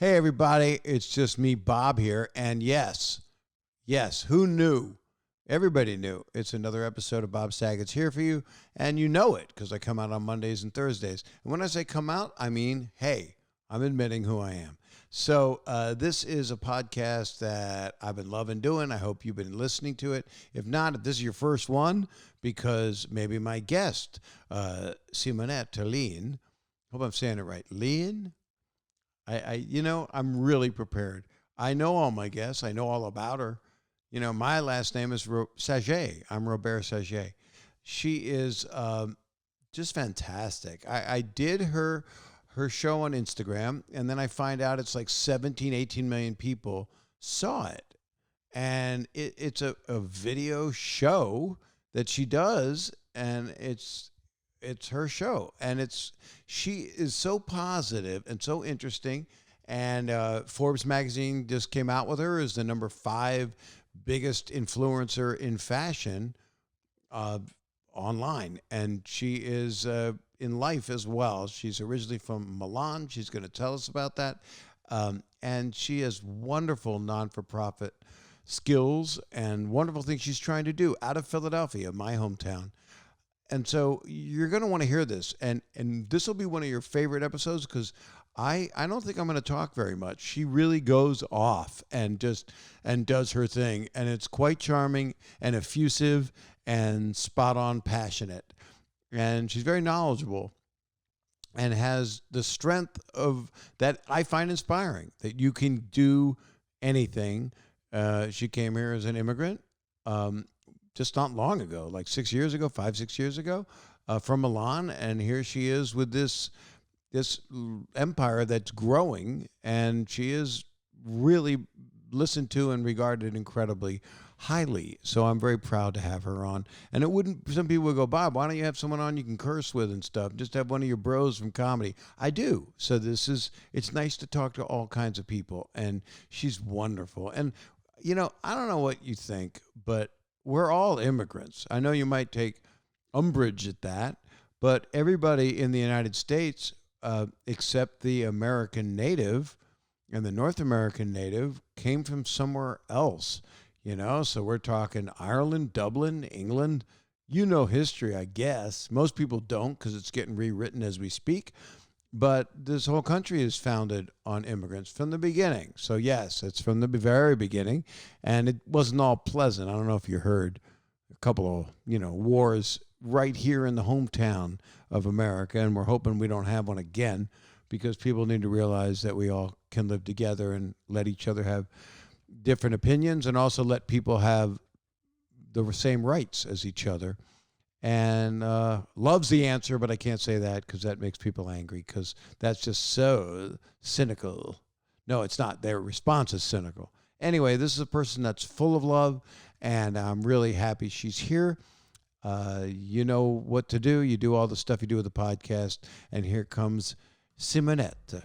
Hey, everybody, it's just me, Bob, here. And yes, who knew? Everybody knew. It's another episode of Bob Saget's Here for You. And you know it because I come out on Mondays and Thursdays. And when I say come out, I mean, hey, I'm admitting who I am. So this is a podcast that I've been loving doing. I hope you've been listening to it. If not, if this is your first one, because maybe my guest, Simonetta Lein, hope I'm saying it right, Lein? I'm really prepared. I know all my guests. I know all about her. You know, my last name is Saget. I'm Robert Saget. She is just fantastic. I did her show on Instagram, and then I find out it's like 17, 18 million people saw it. And it's a video show that she does, and it's her show, and she is so positive and so interesting. And Forbes magazine just came out with her as the number 5 biggest influencer in fashion online, and she is in life as well. She's originally from Milan. She's going to tell us about that, and she has wonderful non-for-profit skills and wonderful things she's trying to do out of Philadelphia, my hometown. And so you're going to want to hear this, and this will be one of your favorite episodes because I don't think I'm going to talk very much. She really goes off and does her thing, and it's quite charming and effusive and spot on passionate. And she's very knowledgeable and has the strength of that I find inspiring, that you can do anything. She came here as an immigrant. Just not long ago, like 6 years ago, 6 years ago, from Milan. And here she is with this empire that's growing, and she is really listened to and regarded incredibly highly. So I'm very proud to have her on. And some people would go, Bob, why don't you have someone on you can curse with and stuff? Just have one of your bros from comedy. I do. So it's nice to talk to all kinds of people, and she's wonderful. And, I don't know what you think, but we're all immigrants. I know you might take umbrage at that, but everybody in the United States, except the American native and the North American native, came from somewhere else, So we're talking Ireland, Dublin, England. History, I guess. Most people don't because it's getting rewritten as we speak. But this whole country is founded on immigrants from the beginning. So yes, it's from the very beginning. And it wasn't all pleasant. I don't know if you heard a couple of, wars right here in the hometown of America. And we're hoping we don't have one again, because people need to realize that we all can live together and let each other have different opinions, and also let people have the same rights as each other. And love's the answer, but I can't say that because that makes people angry, because that's just so cynical. No, it's not. Their response is cynical. Anyway, this is a person that's full of love, and I'm really happy she's here. You know what to do. You do all the stuff you do with the podcast, and here comes Simonetta.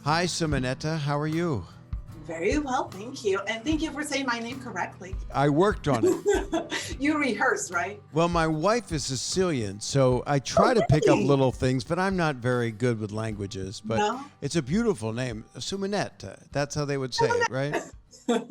Hi, Simonetta. How are you? Very well, thank you. And thank you for saying my name correctly. I worked on it. You rehearsed, right? Well, my wife is Sicilian, so I try to pick up little things, but I'm not very good with languages. But no? It's a beautiful name, Simonetta. That's how they would say it, right? In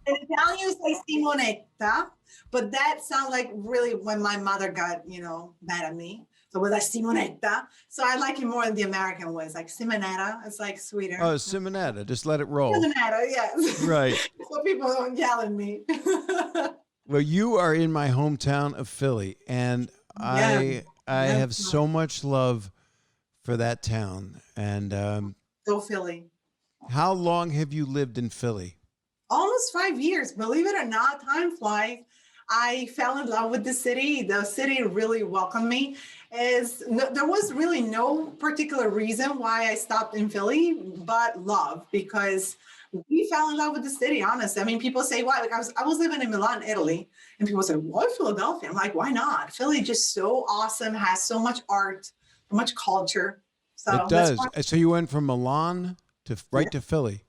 Italian, you say Simonetta, but that sounds like really when my mother got, mad at me. So was like Simonetta. So I like it more in the American way. It's like Simonetta. It's like sweeter. Oh, Simonetta. Just let it roll. Simonetta, yes. Right. So people don't yell at me. Well, you are in my hometown of Philly, and I have so much love for that town. And Go Philly. How long have you lived in Philly? Almost 5 years. Believe it or not, time flies. I fell in love with the city. The city really welcomed me. There was really no particular reason why I stopped in Philly, but love, because we fell in love with the city, honestly. I mean, people say, why? Like I was living in Milan, Italy, and people say, why Philadelphia? I'm like, why not? Philly just so awesome, has so much art, much culture. So It that's does. why So you went from Milan to right to Philly,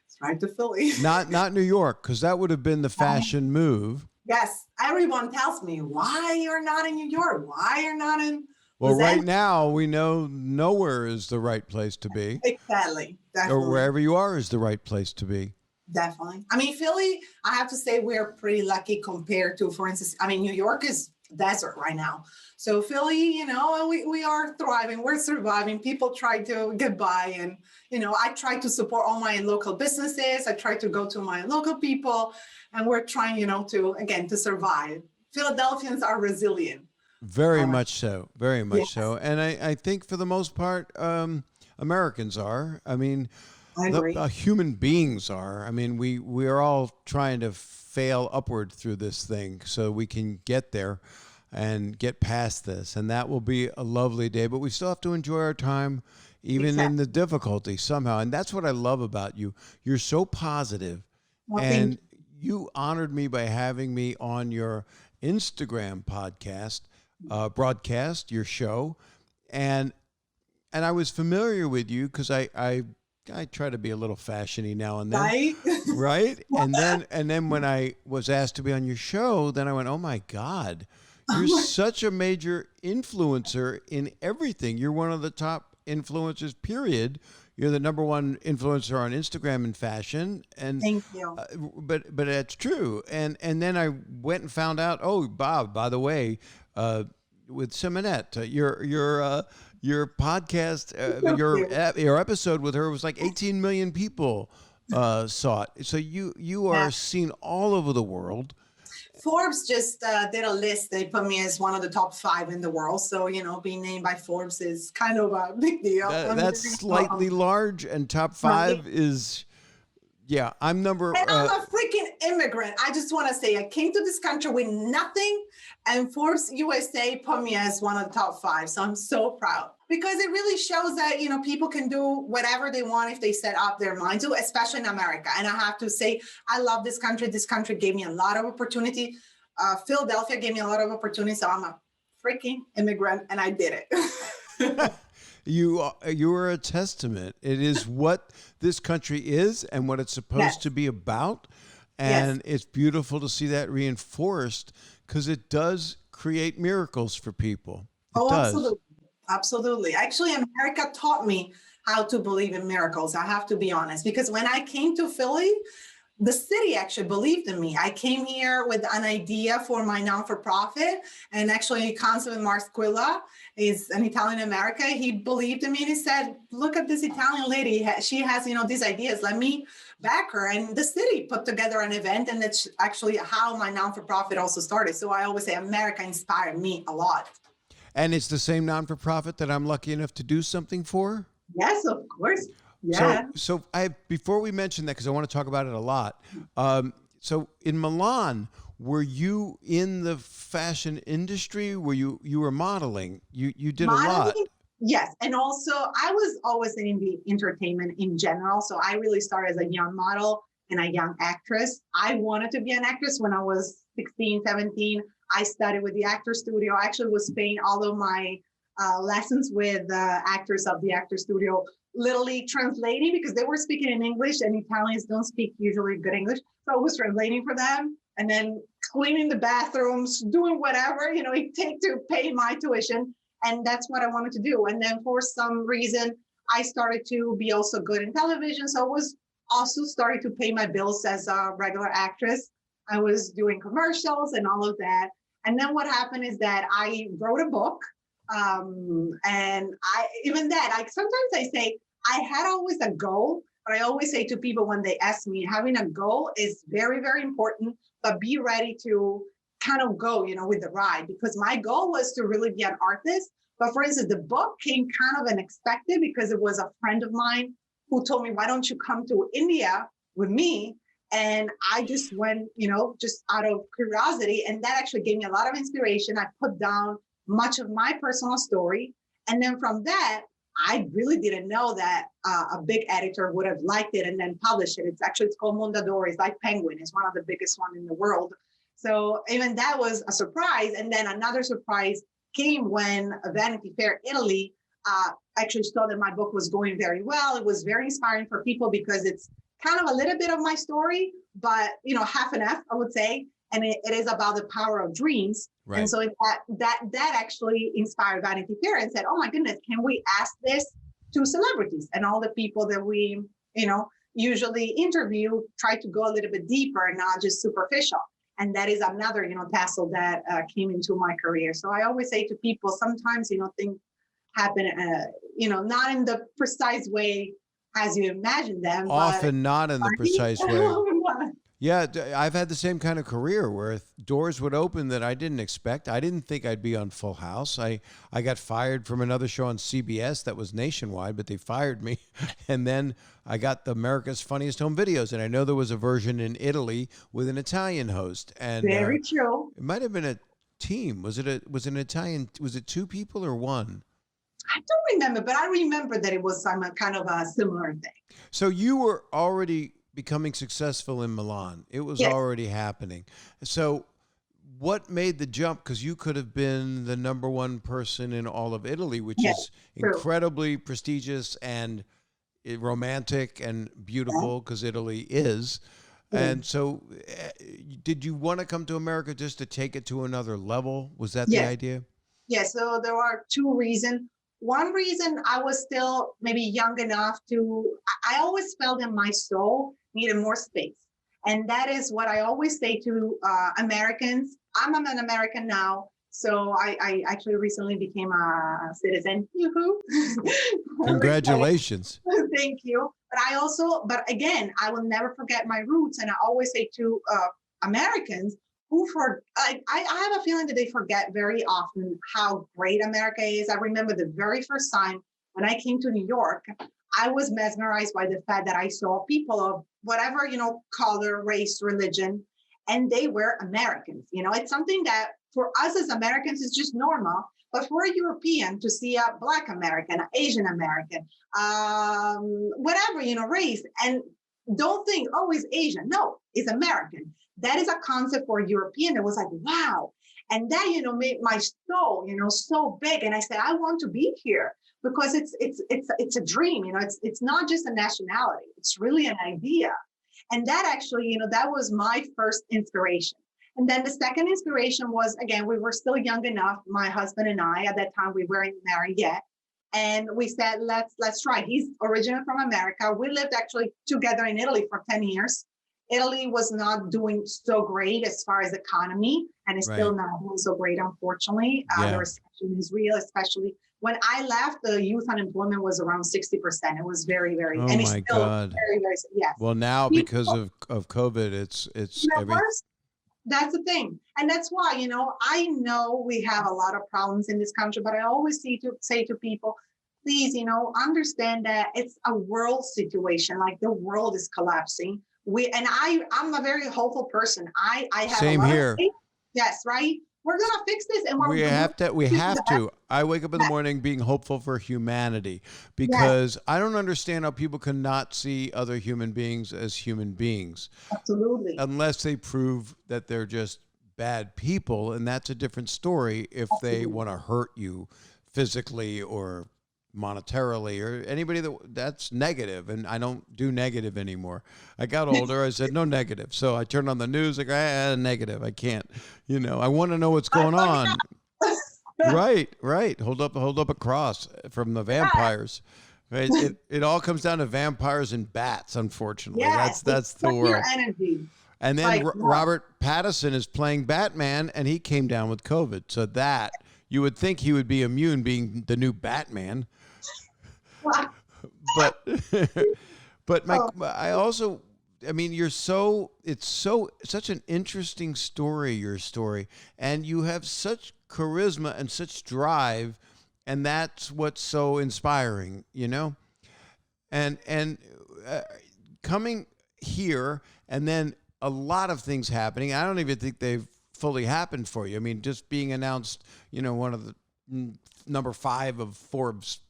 it's right to Philly. not New York, because that would have been the fashion move. Yes, everyone tells me, why you're not in New York? Why you're not in Well, Los right Angeles? now we know nowhere is the right place to be, Exactly. or Definitely. wherever you are is the right place to be. Definitely. I mean, Philly, I have to say we're pretty lucky compared to, for instance, I mean, New York is desert right now. So Philly, we are thriving. We're surviving. People try to get by. And, I try to support all my local businesses. I try to go to my local people. And we're trying, to survive. Philadelphians are resilient. Very much so. Very much Yes, so. And I think for the most part, Americans are. I mean, I agree. human beings are. I mean, we are all trying to fail upward through this thing so we can get there and get past this. And that will be a lovely day. But we still have to enjoy our time, even in the difficulty somehow. And that's what I love about you. You're so positive. Well, And you honored me by having me on your Instagram podcast, broadcast, your show. And I was familiar with you because I try to be a little fashiony now and then, right? right? And then when I was asked to be on your show, then I went, oh my God, you're such a major influencer in everything. You're one of the top influencers, period. You're the number one influencer on Instagram in fashion, and Thank you. but that's true. And then I went and found out, oh, Bob, by the way, with Simonetta, your podcast, your episode with her was like 18 million people saw it. So you are seen all over the world. Forbes just did a list. They put me as one of the top 5 in the world. So, being named by Forbes is kind of a big deal. That's slightly large, and top 5 is, yeah, I'm number. And I'm a freaking immigrant. I just want to say I came to this country with nothing, and Forbes USA put me as one of the top 5. So I'm so proud because it really shows that, people can do whatever they want if they set up their mind to, especially in America. And I have to say, I love this country. This country gave me a lot of opportunity. Philadelphia gave me a lot of opportunity. So I'm a freaking immigrant, and I did it. You are a testament. It is what this country is and what it's supposed to be about. And it's beautiful to see that reinforced because it does create miracles for people. It does. Absolutely. Absolutely. Actually, America taught me how to believe in miracles. I have to be honest, because when I came to Philly, the city actually believed in me. I came here with an idea for my non-for-profit, and actually Councilman Marsquilla is an Italian American. He believed in me and he said, look at this Italian lady. She has, these ideas. Let me back her. And the city put together an event, and that's actually how my non-for-profit also started. So I always say America inspired me a lot. And it's the same non-for-profit that I'm lucky enough to do something for? Yes, of course. Yeah. So before we mention that, because I want to talk about it a lot. So in Milan, were you in the fashion industry? Were you were modeling? You did modeling, a lot. Yes. And also I was always in the entertainment in general. So I really started as a young model and a young actress. I wanted to be an actress when I was 16, 17. I studied with the actor studio. I actually was paying all of my lessons with actors of the actor studio, literally translating because they were speaking in English and Italians don't speak usually good English. So I was translating for them and then cleaning the bathrooms, doing whatever, it takes to pay my tuition. And that's what I wanted to do. And then for some reason, I started to be also good in television. So I was also starting to pay my bills as a regular actress. I was doing commercials and all of that. And then what happened is that I wrote a book. And sometimes I say, I had always a goal, but I always say to people when they ask me, having a goal is very, very important, but be ready to kind of go, with the ride, because my goal was to really be an artist. But for instance, the book came kind of unexpected because it was a friend of mine who told me, why don't you come to India with me? And I just went, just out of curiosity. And that actually gave me a lot of inspiration. I put down much of my personal story. And then from that, I really didn't know that a big editor would have liked it and then published it. It's called Mondadori. It's like Penguin. It's one of the biggest one in the world. So even that was a surprise. And then another surprise came when Vanity Fair Italy actually saw that my book was going very well. It was very inspiring for people because it's kind of a little bit of my story, but half and half, I would say. And it is about the power of dreams. Right. And so that actually inspired Vanity Fair and said, oh my goodness, can we ask this to celebrities? And all the people that we, usually interview try to go a little bit deeper, not just superficial. And that is another, tassel that came into my career. So I always say to people, sometimes, things happen, not in the precise way as you imagine them. Often not in the precise way. Yeah, I've had the same kind of career where doors would open that I didn't expect. I didn't think I'd be on Full House. I got fired from another show on CBS that was nationwide, but they fired me. And then I got the America's Funniest Home Videos, and I know there was a version in Italy with an Italian host. And very true. It might have been a team. Was it an Italian? Was it two people or one? I don't remember, but I remember that it was some kind of a similar thing. So you were already becoming successful in Milan. It was already happening. So what made the jump? Because you could have been the number one person in all of Italy, which is incredibly prestigious and romantic and beautiful, because Italy is. And so did you want to come to America just to take it to another level? Was that the idea? Yeah, so there are two reasons. One reason, I was still maybe young enough I always felt in my soul needed more space. And that is what I always say to Americans. I'm an American now, so I actually recently became a citizen. Yoo-hoo. Congratulations. Thank you. But again, I will never forget my roots. And I always say to Americans, I have a feeling that they forget very often how great America is. I remember the very first time when I came to New York, I was mesmerized by the fact that I saw people of whatever, color, race, religion, and they were Americans. It's something that for us as Americans is just normal, but for a European to see a Black American, an Asian American, whatever, race, and don't think, oh, it's Asian. No, it's American. That is a concept for a European that was like, wow. And that, made my soul, so big. And I said, I want to be here because it's a dream. It's not just a nationality. It's really an idea. And that actually, that was my first inspiration. And then the second inspiration was, again, we were still young enough. My husband and I, at that time, we weren't married yet. And we said, let's try. He's originally from America. We lived actually together in Italy for 10 years. Italy was not doing so great as far as economy, and it's still not doing so great, unfortunately. The recession is real, especially when I left, the youth unemployment was around 60%. It was very, very, and it's still very, very, Well, now because of COVID, it's that's the thing. And that's why, I know we have a lot of problems in this country, but I always say to people, please, understand that it's a world situation. Like the world is collapsing. I'm a very hopeful person. I have same here. Yes, right. We're gonna fix this, and we have to. I wake up in the morning being hopeful for humanity, because I don't understand how people cannot see other human beings as human beings. Absolutely. Unless they prove that they're just bad people, and that's a different story. If they want to hurt you physically or monetarily or anybody that's negative, and I don't do negative anymore. I got older, I said no negative, so I turned on the news like negative. I can't, I want to know what's going on. Right. Hold up a cross from the vampires. Right? It all comes down to vampires and bats, unfortunately. That's the world. Your energy. And then Robert Pattinson is playing Batman, and he came down with COVID, so that you would think he would be immune, being the new Batman. But it's such an interesting story, your story, and you have such charisma and such drive, and that's what's so inspiring, and coming here, and then a lot of things happening. I don't even think they've fully happened for you. I mean, just being announced, one of the number 5 of Forbes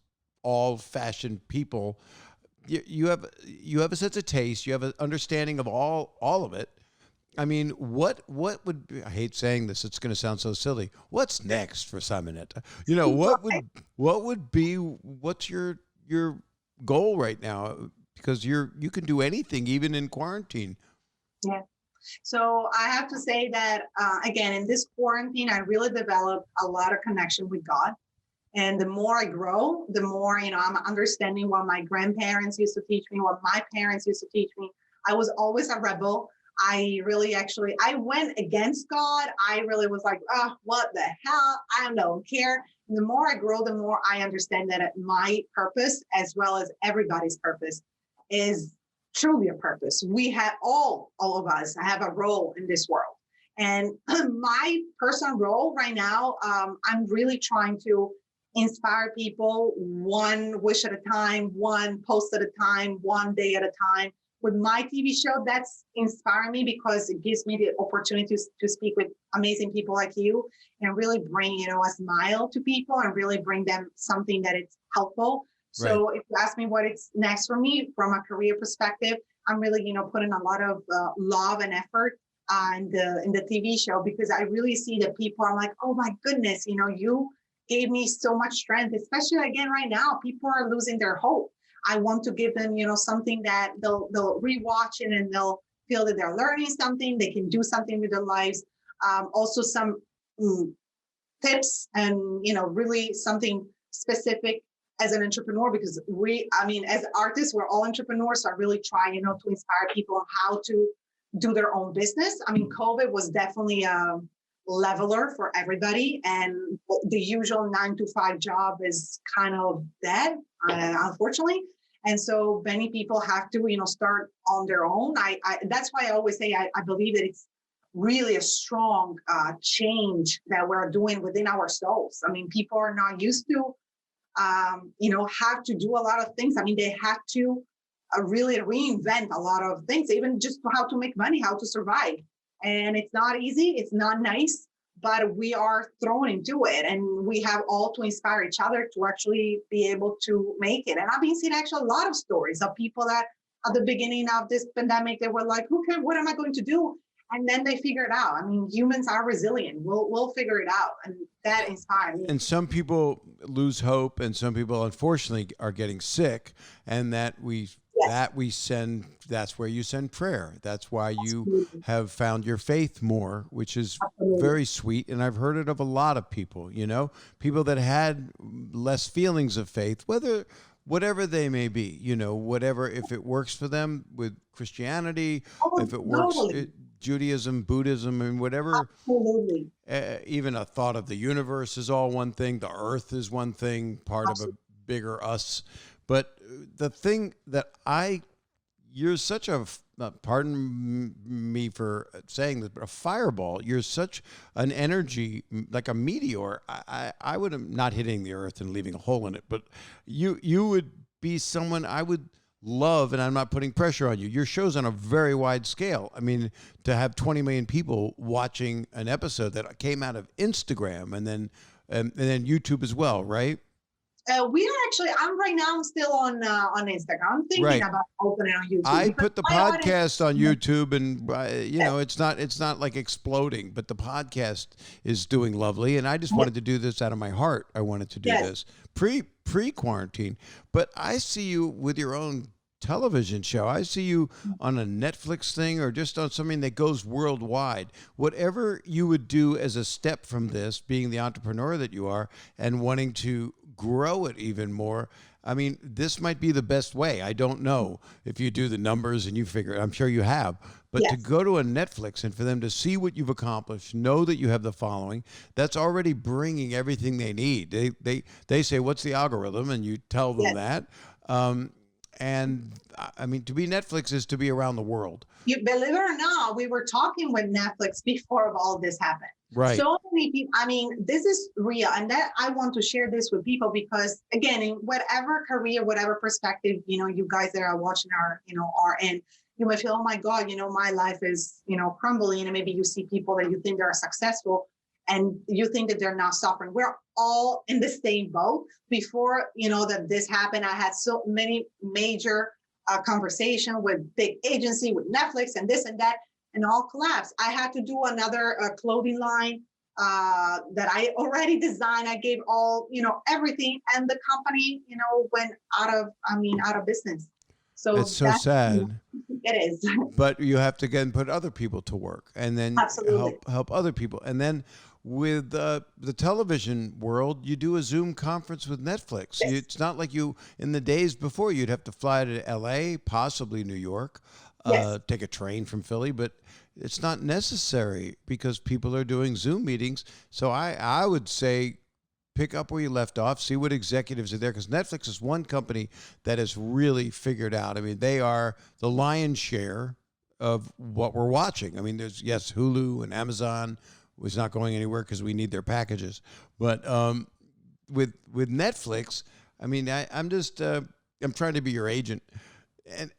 all fashion people. You have a sense of taste. You have an understanding of all of it, I mean, what would be, I hate saying this, it's going to sound so silly. What's next for Simonetta? You know, what's your goal right now? Because you can do anything, even in quarantine. Yeah. So I have to say that, again, in this quarantine, I really developed a lot of connection with God. And the more I grow, the more, I'm understanding what my grandparents used to teach me, what my parents used to teach me. I was always a rebel. I went against God. I really was like, oh, what the hell? I don't care. And the more I grow, the more I understand that my purpose, as well as everybody's purpose, is truly a purpose. We have all of us have a role in this world. And my personal role right now, I'm really trying to inspire people one wish at a time, one post at a time, one day at a time. With my TV show, that's inspiring me because it gives me the opportunity to speak with amazing people like you and really bring, a smile to people and really bring them something that is helpful. So if you ask me what it's next for me from a career perspective, I'm really, putting a lot of love and effort in the TV show, because I really see that people are like, oh my goodness, you gave me so much strength, especially again right now, people are losing their hope. I want to give them, something that they'll rewatch it and they'll feel that they're learning something, they can do something with their lives. Also some tips and, really something specific as an entrepreneur, because as artists, we're all entrepreneurs. So I really try, to inspire people on how to do their own business. COVID was definitely a leveler for everybody, and the usual 9-to-5 job is kind of dead, unfortunately. And so many people have to, start on their own. That's why I always say I believe that it's really a strong change that we're doing within ourselves. People are not used to, have to do a lot of things. They have to really reinvent a lot of things, even just how to make money, how to survive. And it's not easy. It's not nice, but we are thrown into it, and we have all to inspire each other to actually be able to make it. And I've been seeing actually a lot of stories of people that at the beginning of this pandemic, they were like, okay, what am I going to do? And then they figure it out. Humans are resilient. We'll figure it out. And that inspires me. And some people lose hope, and some people unfortunately are getting sick, and that's where you send prayer. That's why you have found your faith more, which is very sweet. And I've heard it of a lot of people, people that had less feelings of faith, whatever they may be, whatever, if it works for them with Christianity, if it works, Judaism, Buddhism, and whatever. Absolutely. Even a thought of the universe is all one thing. The earth is one thing, part of a bigger us. But the thing that you're such a, pardon me for saying this, but a fireball. You're such an energy, like a meteor. I would have not hitting the earth and leaving a hole in it, but you would be someone I would love, and I'm not putting pressure on you. Your show's on a very wide scale. To have 20 million people watching an episode that came out of Instagram and then YouTube as well, right? I'm right now still on Instagram. I'm thinking about opening on YouTube. I put the podcast on YouTube, and it's not like exploding, but the podcast is doing lovely. And I just wanted to do this out of my heart. I wanted to do this pre-quarantine, but I see you with your own television show. I see you on a Netflix thing or just on something that goes worldwide. Whatever you would do as a step from this, being the entrepreneur that you are and wanting to grow it even more, this might be the best way. I don't know if you do the numbers and you figure it. I'm sure you have. But to go to a Netflix and for them to see what you've accomplished, know that you have the following, that's already bringing everything they need. They say, what's the algorithm? And you tell them that. And to be Netflix is to be around the world. You believe it or not, we were talking with Netflix before all this happened. Right. So many people, this is real. And that I want to share this with people because, again, in whatever career, whatever perspective, you guys that are watching are in, you might feel, oh my God, my life is, crumbling. And maybe you see people that you think they're successful and you think that they're not suffering. We're all in the same boat. Before, that this happened, I had so many major conversation with big agency, with Netflix and this and that. and all collapsed. I had to do another clothing line that I already designed. I gave all, everything, and the company, went out of business. So It's so sad. It is. But you have to again put other people to work, and then Absolutely. help other people. And then with the television world, you do a Zoom conference with Netflix. Yes. It's not like you in the days before you'd have to fly to L.A., possibly New York, Yes. take a train from Philly, but it's not necessary because people are doing Zoom meetings. So I would say pick up where you left off, see what executives are there, because Netflix is one company that has really figured out. I mean, they are the lion's share of what we're watching. I mean, there's, yes, Hulu and Amazon was not going anywhere because we need their packages. But with Netflix, I mean, I'm just, I'm trying to be your agent. And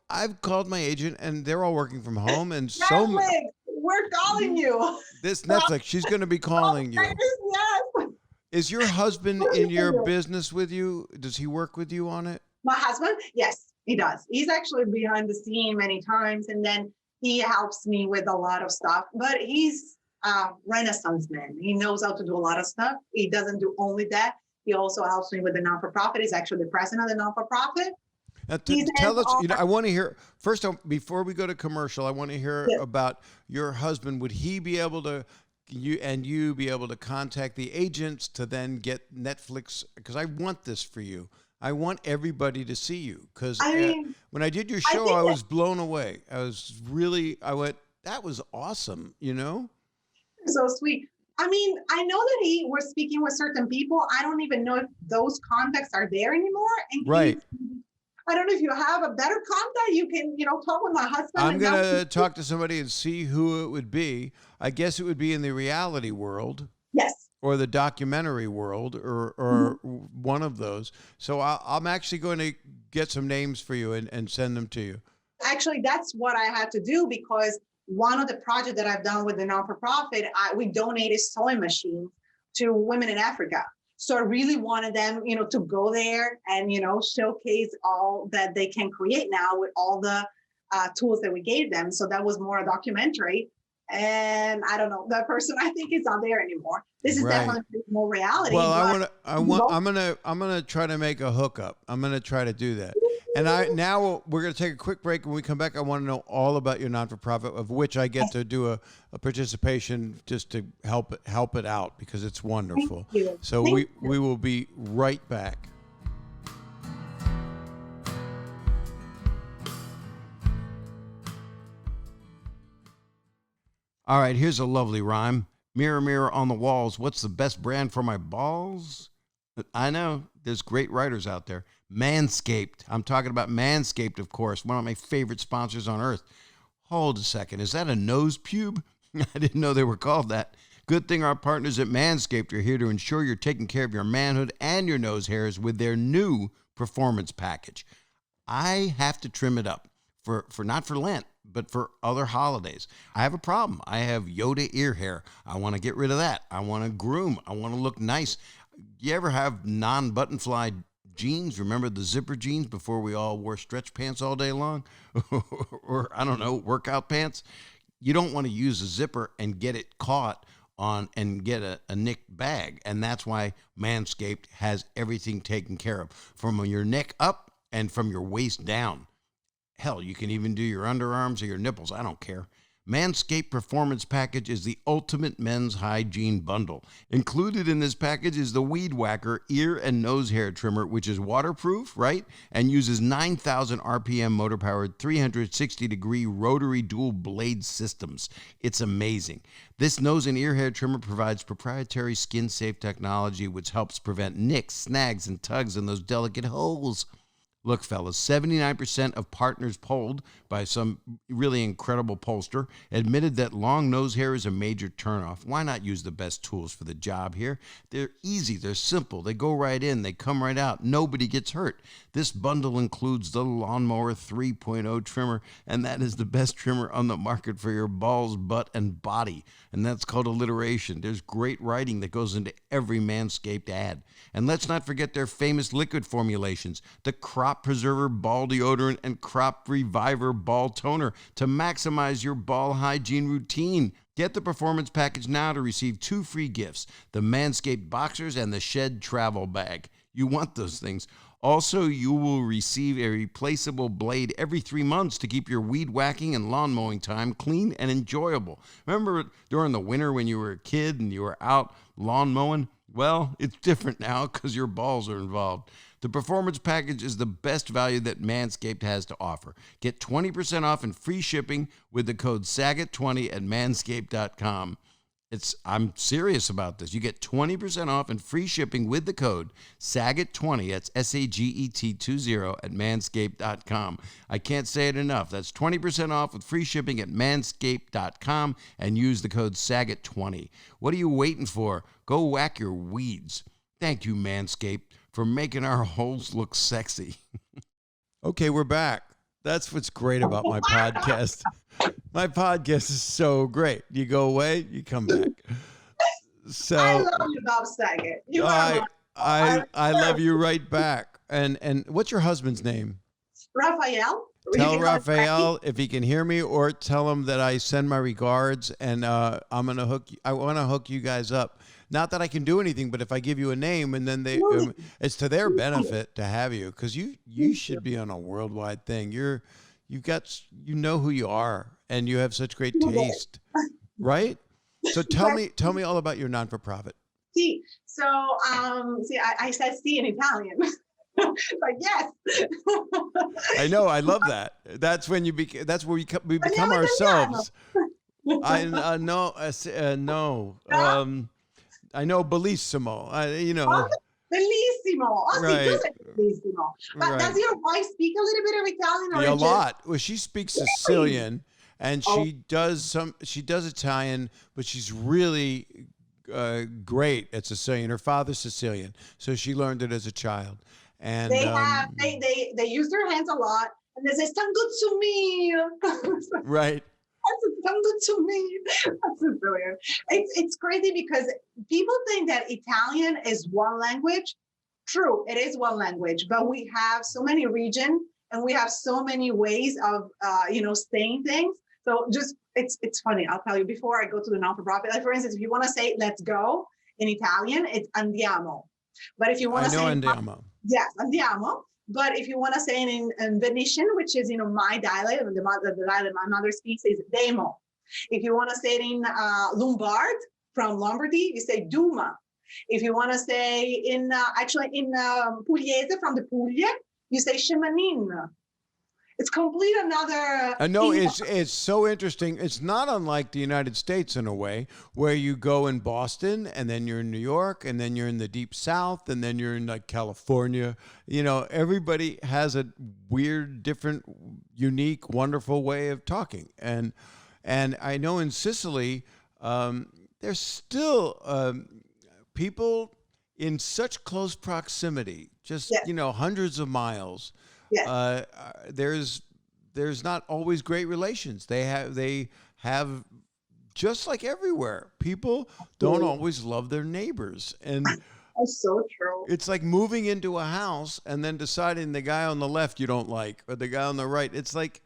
I've called my agent, and they're all working from home. And Netflix, we're calling you. This Netflix, she's going to be calling you. Yes. Is your husband in your business with you? Does he work with you on it? My husband, yes, he does. He's actually behind the scene many times, and then he helps me with a lot of stuff. But he's a Renaissance man. He knows how to do a lot of stuff. He doesn't do only that. He also helps me with the non-for-profit. He's actually the president of the non-for-profit. Now, tell us, I want to hear, first, before we go to commercial, I want to hear about your husband. Would he be able to, you be able to contact the agents to then get Netflix? Because I want this for you. I want everybody to see you. Because when I did your show, I was blown away. I went, that was awesome, So sweet. I mean, I know that we're speaking with certain people. I don't even know if those contacts are there anymore. And right. I don't know if you have a better contact. You can, talk with my husband. I'm going to talk to somebody and see who it would be. I guess it would be in the reality world. Yes. Or the documentary world, or one of those. So I'm actually going to get some names for you and send them to you. Actually, that's what I had to do, because one of the projects that I've done with the non-for-profit, we donated sewing machines to women in Africa. So I really wanted them, to go there and, showcase all that they can create now with all the tools that we gave them. So that was more a documentary. And I don't know, that person, I think, is not there anymore. This is definitely more reality. Well, I'm gonna try to make a hookup. I'm gonna try to do that. And now we're gonna take a quick break. When we come back, I want to know all about your non-for-profit, of which I get to do a participation just to help it out, because it's wonderful. Thank you. So we will be right back. All right, here's a lovely rhyme. Mirror, mirror on the walls, what's the best brand for my balls? I know, there's great writers out there. Manscaped. I'm talking about Manscaped, of course, one of my favorite sponsors on earth. Hold a second, is that a nose pube? I didn't know they were called that. Good thing our partners at Manscaped are here to ensure you're taking care of your manhood and your nose hairs with their new performance package. I have to trim it up for not for Lent, but for other holidays. I have a problem. I have Yoda ear hair. I want to get rid of that. I want to groom. I want to look nice. You ever have non-button fly jeans? Remember the zipper jeans before we all wore stretch pants all day long? Or I don't know, workout pants? You don't want to use a zipper and get it caught on and get a nicked bag. And that's why Manscaped has everything taken care of, from your neck up and from your waist down. Hell, you can even do your underarms or your nipples. I don't care. Manscaped Performance Package is the ultimate men's hygiene bundle. Included in this package is the Weed Whacker ear and nose hair trimmer, which is waterproof, right? And uses 9,000 RPM motor-powered 360-degree rotary dual blade systems. It's amazing. This nose and ear hair trimmer provides proprietary skin-safe technology, which helps prevent nicks, snags, and tugs in those delicate holes. Look, fellas, 79% of partners polled by some really incredible pollster admitted that long nose hair is a major turnoff. Why not use the best tools for the job here? They're easy, they're simple, they go right in, they come right out, nobody gets hurt. This bundle includes the Lawnmower 3.0 trimmer, and that is the best trimmer on the market for your balls, butt, and body. And that's called alliteration. There's great writing that goes into every Manscaped ad. And let's not forget their famous liquid formulations, the Crop Crop Preserver Ball Deodorant and Crop Reviver Ball Toner to maximize your ball hygiene routine. Get the Performance Package now to receive 2 free gifts, the Manscaped Boxers and the Shed Travel Bag. You want those things. Also, you will receive a replaceable blade every 3 months to keep your weed whacking and lawn mowing time clean and enjoyable. Remember during the winter when you were a kid and you were out lawn mowing? Well, it's different now because your balls are involved. The Performance Package is the best value that Manscaped has to offer. Get 20% off and free shipping with the code SAGET20 at manscaped.com. I'm serious about this. You get 20% off and free shipping with the code SAGET20. That's SAGET20 at manscaped.com. I can't say it enough. That's 20% off with free shipping at manscaped.com and use the code SAGET20. What are you waiting for? Go whack your weeds. Thank you, Manscaped, for making our holes look sexy. Okay, we're back. That's what's great about my podcast. My podcast is so great. You go away, you come back. So I love you, Bob Saget. I love you right back. And what's your husband's name? Raphael. Tell Raphael if he can hear me, or tell him that I send my regards, and I want to hook you guys up. Not that I can do anything, but if I give you a name, and then it's to their benefit to have you, because you should be on a worldwide thing. You know who you are, and you have such great taste, right? So tell me all about your non-for-profit. I said in Italian. But yes. I know. I love that. That's when that's where we become ourselves. I know. I know bellissimo. Bellissimo. Right. Bellissimo. But Right. does your wife speak a little bit of Italian? Or A lot. Well, she speaks Sicilian, and she does Italian, but she's really great at Sicilian. Her father's Sicilian, so she learned it as a child. And they use their hands a lot, and they say "Stand good to me." right. Stand good to me. That's brilliant. It's crazy because people think that Italian is one language. True, it is one language, but we have so many regions and we have so many ways of saying things. So it's funny. I'll tell you before I go to the non-for-profit. Like for instance, if you want to say "let's go" in Italian, it's andiamo. But if you want to say andiamo. Yes, andiamo. But if you want to say it in Venetian, which is my dialect, the dialect my mother speaks, is demo. If you want to say it in Lombard from Lombardy, you say duma. If you want to say in Pugliese from the Puglia, you say scemanin. It's complete another. I know it's so interesting. It's not unlike the United States in a way, where you go in Boston and then you're in New York and then you're in the deep South and then you're in like California. Everybody has a weird, different, unique, wonderful way of talking. And I know in Sicily, there's still people in such close proximity, just hundreds of miles. Yes. There's not always great relations. They have just like everywhere. People don't always love their neighbors, and that's so true. It's like moving into a house and then deciding the guy on the left you don't like or the guy on the right. It's like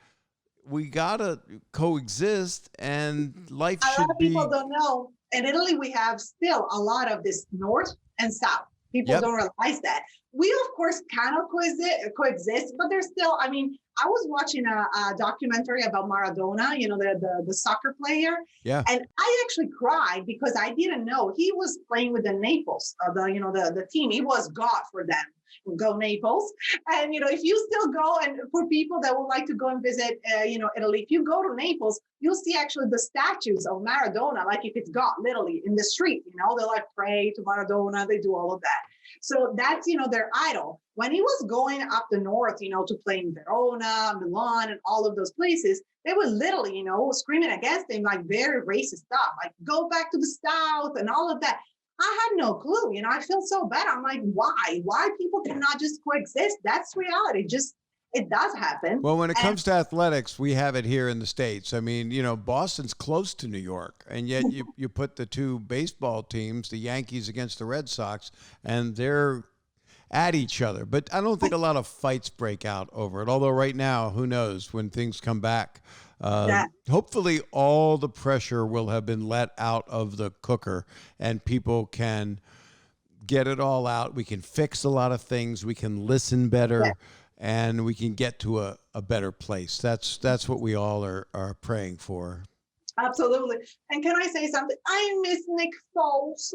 we gotta coexist, and life should be. A lot of people don't know. In Italy, we have still a lot of this north and south. People don't realize that. We, of course, kind of coexist, but there's still, I was watching a documentary about Maradona, the soccer player. Yeah. And I actually cried because I didn't know he was playing with the Naples, the team. He was God for them. Go Naples. And, if you still go, and for people that would like to go and visit, Italy, if you go to Naples, you'll see actually the statues of Maradona, like if it's God, literally in the street, they like pray to Maradona, they do all of that. So that's, their idol. When he was going up the north, to play in Verona, Milan, and all of those places, they were literally, screaming against him, like very racist stuff, like go back to the South and all of that. I had no clue, I feel so bad. I'm like, why people cannot just coexist? That's reality. It does happen. Well, when it comes to athletics, we have it here in the States. Boston's close to New York, and yet you put the two baseball teams, the Yankees against the Red Sox, and at each other. But I don't think a lot of fights break out over it. Although right now, who knows when things come back. Yeah. Hopefully all the pressure will have been let out of the cooker and people can get it all out. We can fix a lot of things. We can listen better. Yeah. And we can get to a better place. That's what we all are praying for. Absolutely. And can I say something? I miss Nick Foles.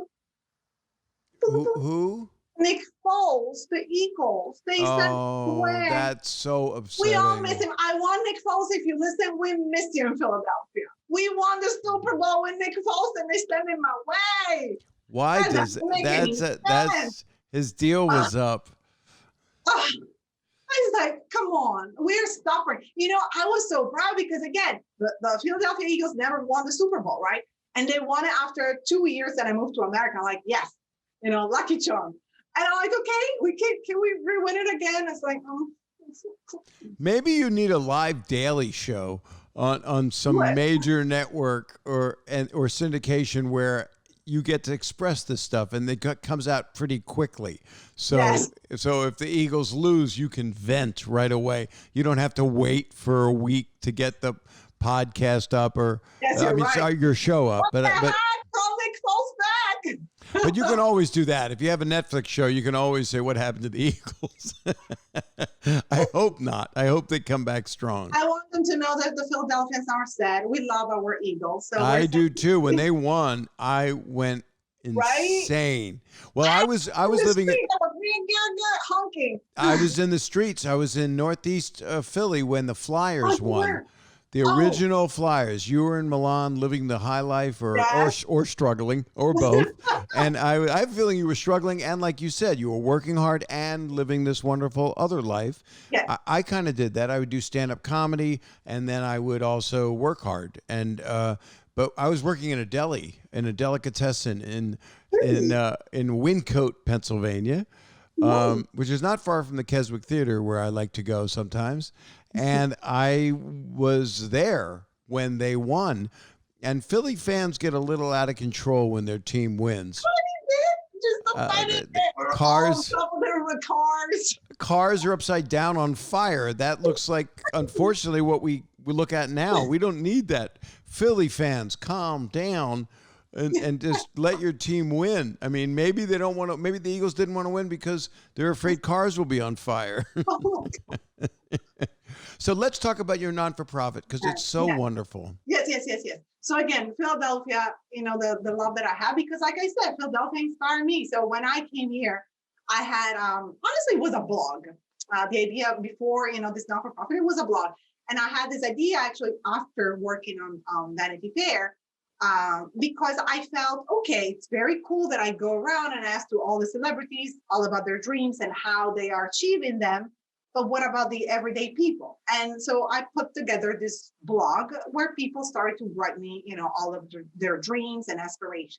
Who? Nick Foles, the Eagles. They sent away. That's so upsetting. We all miss him. I want Nick Foles. If you listen, we miss you in Philadelphia. We won the Super Bowl with Nick Foles, and they sent him away. Why does that's his deal was up? I was like, come on, we're stubborn. You know, I was so proud because, again, the Philadelphia Eagles never won the Super Bowl, right? And they won it after 2 years that I moved to America. I'm like, yes, you know, lucky charm. And I'm like, okay, can we re-win it again? It's like, maybe you need a live daily show on some major network or syndication where you get to express this stuff and it comes out pretty quickly. So, yes. So if the Eagles lose, you can vent right away. You don't have to wait for a week to get the podcast up or your show up. Call Nick Foles back. But you can always do that. If you have a Netflix show, you can always say what happened to the Eagles. I hope not. I hope they come back strong. I want them to know that the Philadelphians are sad. We love our Eagles. So I do too. When they won, I went insane. Right? Well, I was living honking. I was in the streets. I was in Northeast Philly when the Flyers won. The original Flyers. You were in Milan living the high life or struggling or both. And I have a feeling you were struggling. And like you said, you were working hard and living this wonderful other life. Yeah. I kind of did that. I would do stand-up comedy and then I would also work hard. And but I was working in a delicatessen in Wyncote, Pennsylvania, which is not far from the Keswick Theater where I like to go sometimes. And I was there when they won. And Philly fans get a little out of control when their team wins. Cars are upside down on fire. That looks like, unfortunately, what we look at now. We don't need that. Philly fans, calm down and just let your team win. I mean, maybe they don't want to. Maybe the Eagles didn't want to win because they're afraid cars will be on fire. So let's talk about your non-for-profit because it's so wonderful. Yes. So again, Philadelphia, you know, the love that I have, because like I said, Philadelphia inspired me. So when I came here, I had, honestly, it was a blog. The idea before, you know, this non-for-profit, it was a blog. And I had this idea actually after working on Vanity Fair, because I felt, okay, it's very cool that I go around and ask to all the celebrities all about their dreams and how they are achieving them. But what about the everyday people? And so I put together this blog where people started to write me, you know, all of their dreams and aspirations.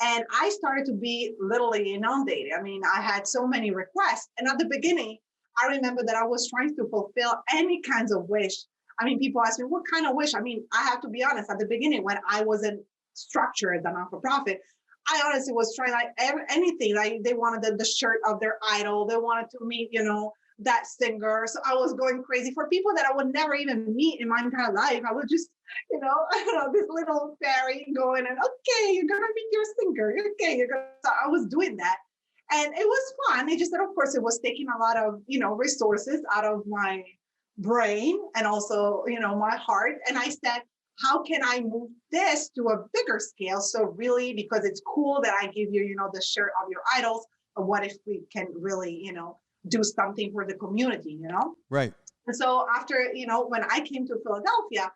And I started to be literally inundated. I mean, I had so many requests. And at the beginning, I remember that I was trying to fulfill any kinds of wish. I mean, people ask me, what kind of wish? I mean, I have to be honest, at the beginning, when I wasn't structured as a non-for-profit, I honestly was trying like anything. Like they wanted the shirt of their idol. They wanted to meet, you know, that singer. So I was going crazy for people that I would never even meet in my entire life. I would just, you know, this little fairy going and, okay, you're going to meet your singer. Okay, you're going to, so I was doing that. And it was fun. It just that, of course, it was taking a lot of, you know, resources out of my brain and also, you know, my heart. And I said, how can I move this to a bigger scale? So really, because it's cool that I give you, you know, the shirt of your idols, but what if we can really, you know, do something for the community, you know? Right. And so after, you know, when I came to Philadelphia,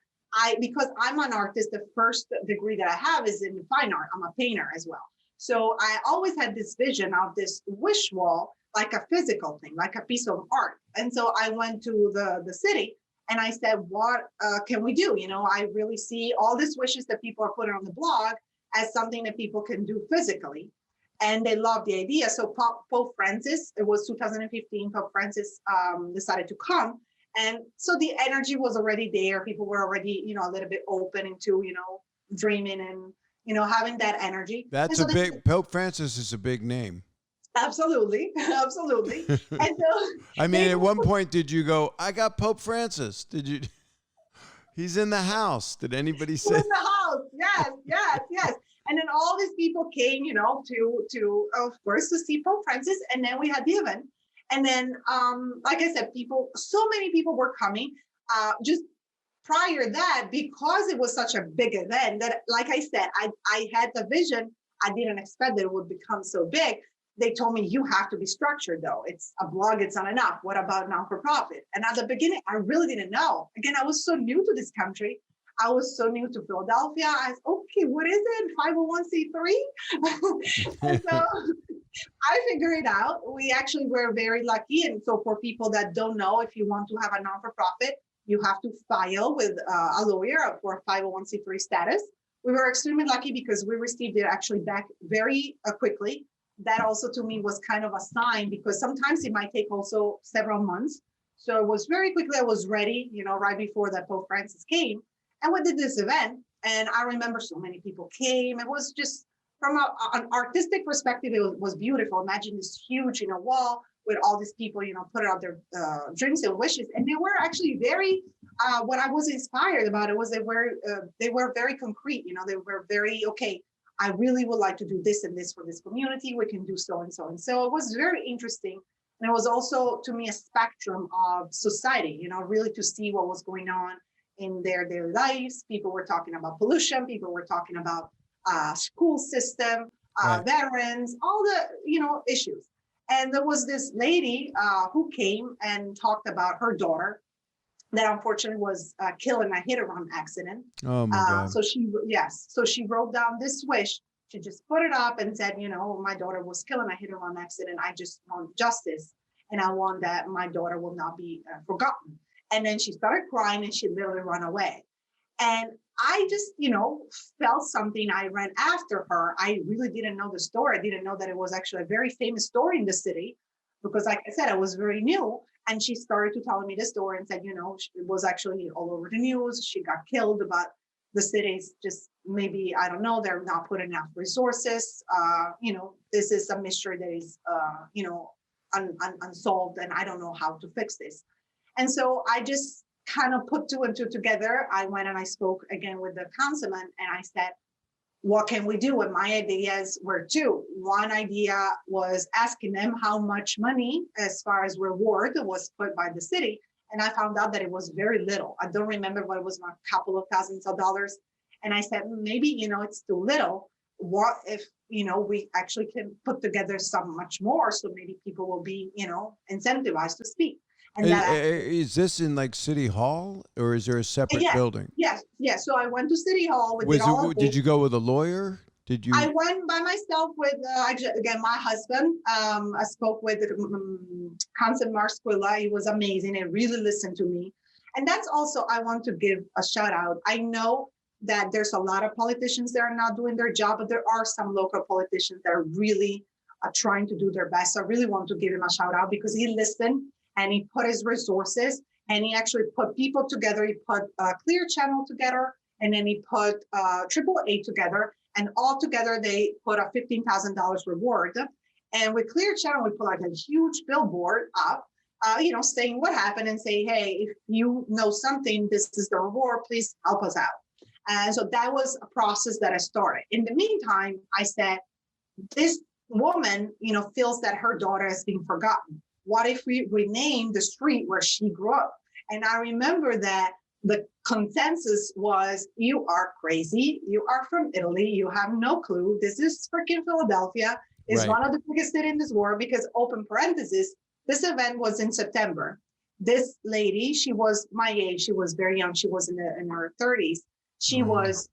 because I'm an artist, the first degree that I have is in fine art. I'm a painter as well. So I always had this vision of this wish wall, like a physical thing, like a piece of art. And so I went to the city and I said, what can we do? You know, I really see all these wishes that people are putting on the blog as something that people can do physically. And they loved the idea. So Pope Francis, it was 2015, Pope Francis decided to come. And so the energy was already there. People were already, you know, a little bit open into, you know, dreaming and, you know, having that energy. That's so Pope Francis is a big name. Absolutely, absolutely. And so I mean, they at one point, did you go, I got Pope Francis? Did you? He's in the house. Did anybody were say? in the house. Yes, yes, yes. And then all these people came, to of course to see Pope Francis. And then we had the event. And then, like I said, so many people were coming. Just prior that, because it was such a big event that, like I said, I had the vision. I didn't expect that it would become so big. They told me, you have to be structured though. It's a blog, it's not enough. What about non-for-profit? And at the beginning, I really didn't know. Again, I was so new to this country. I was so new to Philadelphia. I was, okay, what is it? 501c3? And so I figured it out. We actually were very lucky. And so for people that don't know, if you want to have a non-for-profit, you have to file with a lawyer for a 501c3 status. We were extremely lucky because we received it actually back very quickly. That also to me was kind of a sign, because sometimes it might take also several months. So it was very quickly, I was ready, right before that Pope Francis came. And we did this event. And I remember so many people came. It was just, from an artistic perspective, it was beautiful. Imagine this huge, wall with all these people, put out their dreams and wishes. And they were actually very, what I was inspired about it was they were very concrete. They were very, okay, I really would like to do this and this for this community. We can do so and so. And so it was very interesting. And it was also, to me, a spectrum of society, really to see what was going on in their daily lives. People were talking about pollution. People were talking about school system, Right. veterans, all the, issues. And there was this lady who came and talked about her daughter that unfortunately was killed in a hit-and-run accident. Oh my God. So she wrote down this wish. She just put it up and said, my daughter was killed in a hit-and-run accident. I just want justice, and I want that my daughter will not be forgotten. And then she started crying, and she literally ran away. And I just, felt something. I ran after her. I really didn't know the story. I didn't know that it was actually a very famous story in the city, because, like I said, I was very new. And she started to tell me the story and said, it was actually all over the news. She got killed, but the city's just, maybe, I don't know, they're not putting enough resources. This is a mystery that is, unsolved, and I don't know how to fix this. And so I just kind of put two and two together. I went and I spoke again with the councilman, and I said, what can we do? And my ideas were two. One idea was asking them how much money, as far as reward, was put by the city. And I found out that it was very little. I don't remember what it was, a couple of thousands of dollars. And I said, maybe, it's too little. What if, we actually can put together some much more, so maybe people will be, incentivized to speak. And Is this in like City Hall, or is there a separate building? Yes. So I went to City Hall. Did you go with a lawyer? Did you? I went by myself with, again, my husband. I spoke with Councilman Mark Squilla. He was amazing and really listened to me. And that's also, I want to give a shout out. I know that there's a lot of politicians that are not doing their job, but there are some local politicians that are really trying to do their best. So I really want to give him a shout out, because he listened and he put his resources, and he actually put people together. He put Clear Channel together, and then he put AAA together. And all together, they put a $15,000 reward. And with Clear Channel, we put like a huge billboard up, saying what happened, and say, hey, if you know something, this is the reward, please help us out. And so that was a process that I started. In the meantime, I said, this woman, feels that her daughter has been forgotten. What if we rename the street where she grew up? And I remember that the consensus was, you are crazy. You are from Italy. You have no clue. This is freaking Philadelphia. It's Right. one of the biggest cities in this world, because, open parenthesis, this event was in September. This lady, she was my age. She was very young. She was in her 30s. She was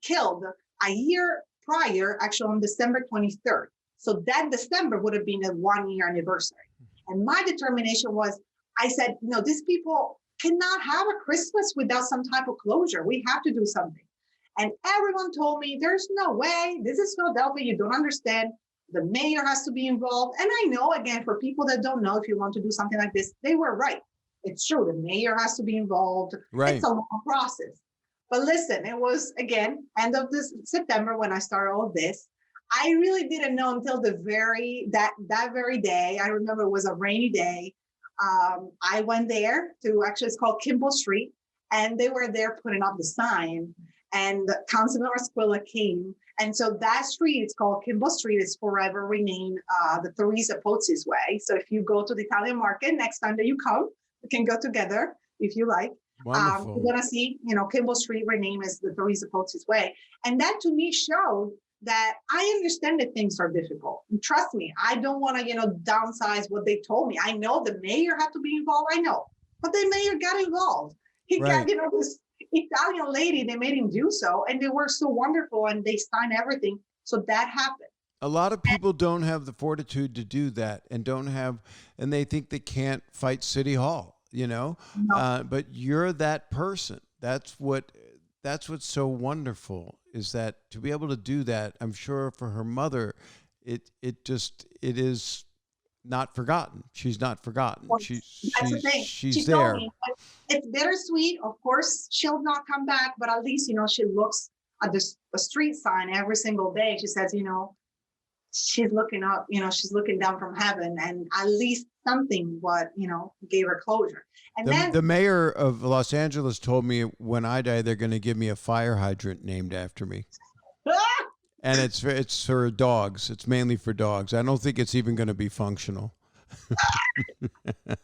killed a year prior, actually on December 23rd. So that December would have been a 1-year anniversary. And my determination was, I said, no, these people cannot have a Christmas without some type of closure. We have to do something. And everyone told me, there's no way. This is Philadelphia. You don't understand. The mayor has to be involved. And I know, again, for people that don't know, if you want to do something like this, they were right. It's true. The mayor has to be involved. Right. It's a long process. But listen, it was, again, end of this September when I started all of this. I really didn't know until that very day. I remember it was a rainy day. I went there to, actually it's called Kimball Street, and they were there putting up the sign. And Councilman Rasquilla came, and so that street, it's called Kimball Street, is forever renamed the Teresa Pozzi's Way. So if you go to the Italian market next time that you come, we can go together if you like. Wonderful. You're gonna see, Kimball Street renamed as the Teresa Pozzi's Way, and that to me showed that I understand that things are difficult. And trust me, I don't want to, downsize what they told me. I know the mayor had to be involved. I know, but the mayor got involved. He Right. got, this Italian lady. They made him do so, and they were so wonderful, and they signed everything. So that happened. A lot of people don't have the fortitude to do that, and and they think they can't fight City Hall, No. But you're that person. That's what's so wonderful, is that to be able to do that. I'm sure for her mother, it is not forgotten. She's not forgotten. Well, that's the thing. She's She there. told me, it's bittersweet. Of course, she'll not come back, but at least, she looks at the street sign every single day. She says, she's looking up, she's looking down from heaven, and at least something gave her closure. And then The mayor of Los Angeles told me when I die, they're going to give me a fire hydrant named after me. And it's for dogs. It's mainly for dogs. I don't think it's even going to be functional. I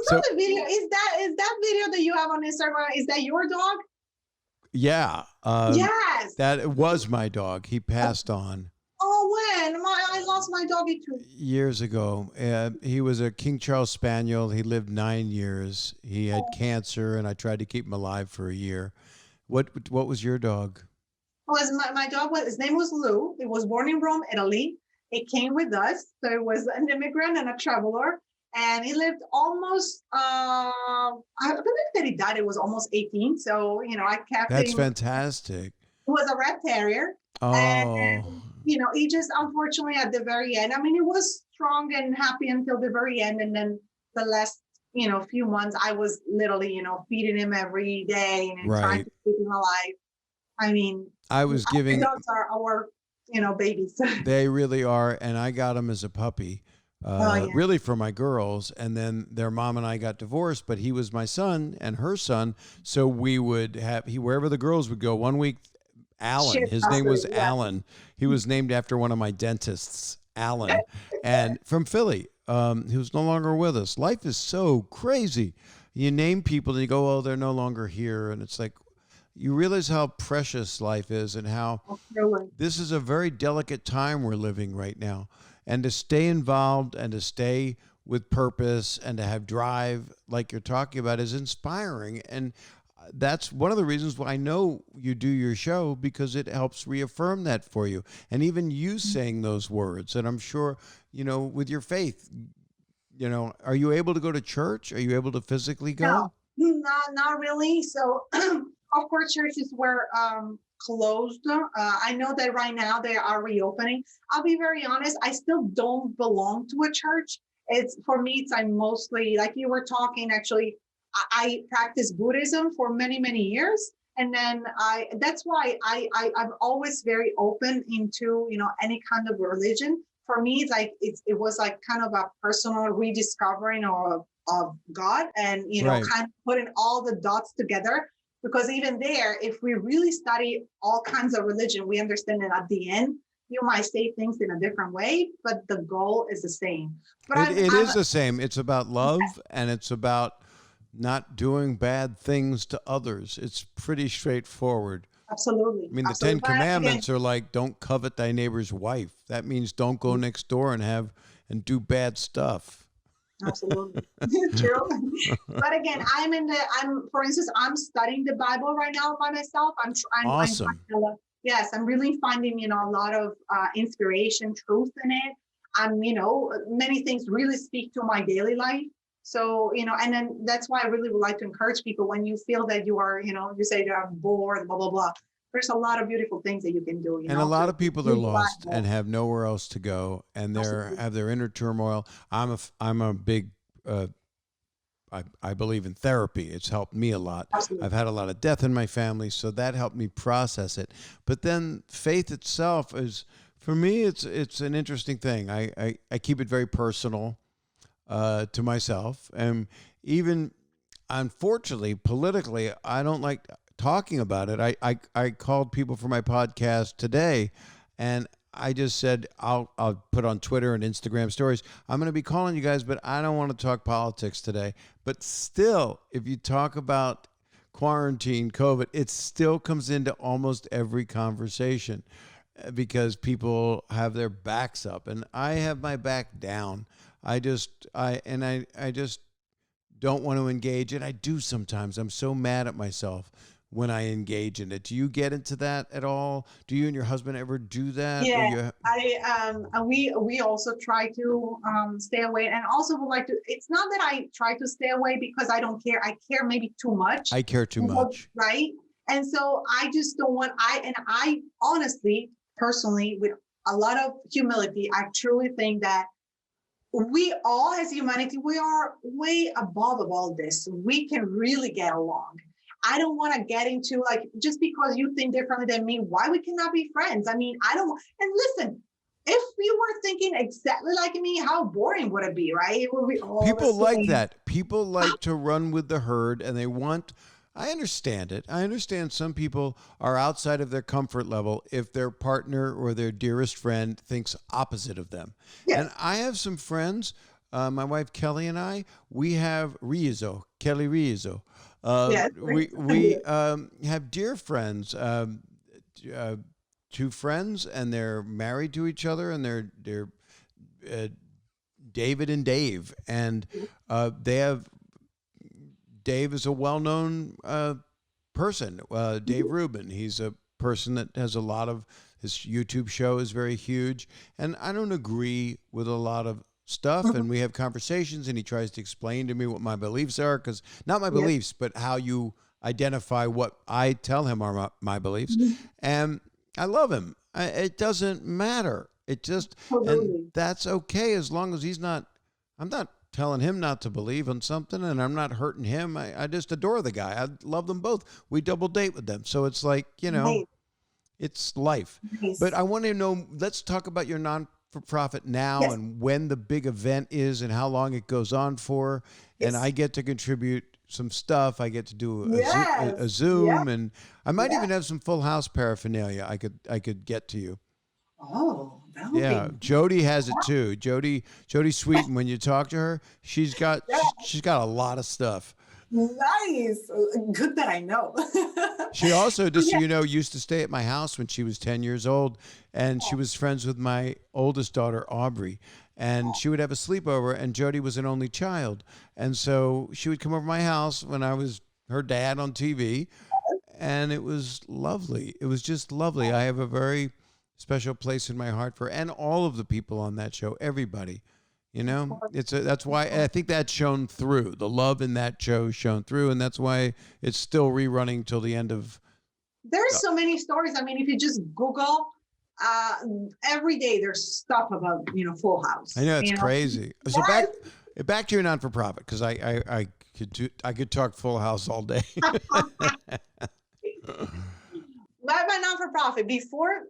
saw the video. Is that video that you have on Instagram? Is that your dog? Yeah. Yes. That was my dog. He passed on. Oh, when? I lost my doggy too. Years ago. He was a King Charles Spaniel. He lived 9 years. He had cancer, and I tried to keep him alive for a year. What was your dog? My dog his name was Lou. He was born in Rome, Italy. He came with us. So he was an immigrant and a traveler. And he lived almost, I believe that he died. It was almost 18. So, I kept him. That's fantastic. He was a red terrier. Oh. And, he just, unfortunately, at the very end, he was strong and happy until the very end. And then the last, few months, I was literally, feeding him every day and trying to keep him alive. I was giving. Dogs are our, babies. They really are. And I got him as a puppy. Really for my girls, and then their mom and I got divorced, but he was my son and her son, so we would have wherever the girls would go. One week, Alan, his name was Alan. He was named after one of my dentists, Alan, and from Philly, who's no longer with us. Life is so crazy. You name people and you go, oh, they're no longer here, and it's like you realize how precious life is and how this is a very delicate time we're living right now. And to stay involved and to stay with purpose and to have drive like you're talking about is inspiring. And that's one of the reasons why I know you do your show, because it helps reaffirm that for you. And even you saying those words, and I'm sure, with your faith, are you able to go to church? Are you able to physically go? No, not really. So, of course, churches were closed. I know that right now they are reopening. I'll be very honest, I still don't belong to a church. For me, I'm mostly, like you were talking, actually, I practiced Buddhism for many, many years. And then that's why I'm always very open into, any kind of religion. For me, it was like kind of a personal rediscovering of God, and, kind of putting all the dots together. Because even there, if we really study all kinds of religion, we understand that at the end, you might say things in a different way, but the goal is the same. But it is the same. It's about love, and it's about not doing bad things to others. It's pretty straightforward. Absolutely. The 10 Commandments are like, don't covet thy neighbor's wife. That means don't go next door and do bad stuff. Absolutely. True. But again, for instance, I'm studying the Bible right now by myself. Awesome. I'm really finding, a lot of inspiration, truth in it. Many things really speak to my daily life. So, and then that's why I really would like to encourage people, when you feel that you are, you say you're bored, blah, blah, blah. There's a lot of beautiful things that you can do. And a lot of people are lost and have nowhere else to go, and have their inner turmoil. I'm a big, I believe in therapy. It's helped me a lot. Absolutely. I've had a lot of death in my family, so that helped me process it. But then faith itself is, For me, it's an interesting thing. I keep it very personal to myself, and even unfortunately, politically, I don't like talking about it. I called people for my podcast today, and I just said I'll put on Twitter and Instagram stories. I'm going to be calling you guys, but I don't want to talk politics today. But still, if you talk about quarantine, COVID, it still comes into almost every conversation because people have their backs up, and I have my back down. I just don't want to engage it. I do sometimes. I'm so mad at myself when I engage in it. Do you get into that at all? Do you and your husband ever do that? Yeah, we also try to stay away, and also would like to. It's not that I try to stay away because I don't care. I care maybe too much. I care too much, right? And so I just don't want. I honestly, personally, with a lot of humility, I truly think that we all, as humanity, we are way above of all this. We can really get along. I don't want to get into like, just because you think differently than me, why we cannot be friends? I mean, I don't, and listen, if you were thinking exactly like me, how boring would it be, right? It would be all people like that. People like to run with the herd, and they want, I understand it. I understand some people are outside of their comfort level if their partner or their dearest friend thinks opposite of them. Yes. And I have some friends, my wife Kelly and I, we have Kelly Rizzo. Yes. We have dear friends, two friends, and they're married to each other, and they're David and Dave, and they have. Dave is a well-known person. Dave Rubin. He's a person that has a lot of, his YouTube show is very huge, and I don't agree with a lot of stuff, and we have conversations, and he tries to explain to me what my beliefs are, because not my beliefs, but how you identify what I tell him are my beliefs. And I love him. It doesn't matter. It just, and that's okay as long as I'm not telling him not to believe in something, and I'm not hurting him. I just adore the guy. I love them both. We double date with them. So it's like, it's life. Nice. But I want to know, let's talk about your non-for-profit now, and when the big event is and how long it goes on for. And I get to contribute some stuff. I get to do a Zoom, and I might even have some Full House paraphernalia I could get to you. Oh, that would be... Jody has it too. Jody Sweeten, when you talk to her, she's got a lot of stuff. Nice. Good that I know. She also, just so you know, used to stay at my house when she was 10 years old, and she was friends with my oldest daughter, Aubrey. And she would have a sleepover, and Jody was an only child. And so she would come over to my house when I was her dad on TV, and it was lovely. It was just lovely. I have a very special place in my heart for, and all of the people on that show, everybody, that's why I think that's shown through. The love in that show shown through, and that's why it's still rerunning till the end of. There's so many stories. I mean, if you just Google, every day there's stuff about Full House. I know, it's crazy. So back to your non-for-profit, because I could talk Full House all day. My non-for-profit, before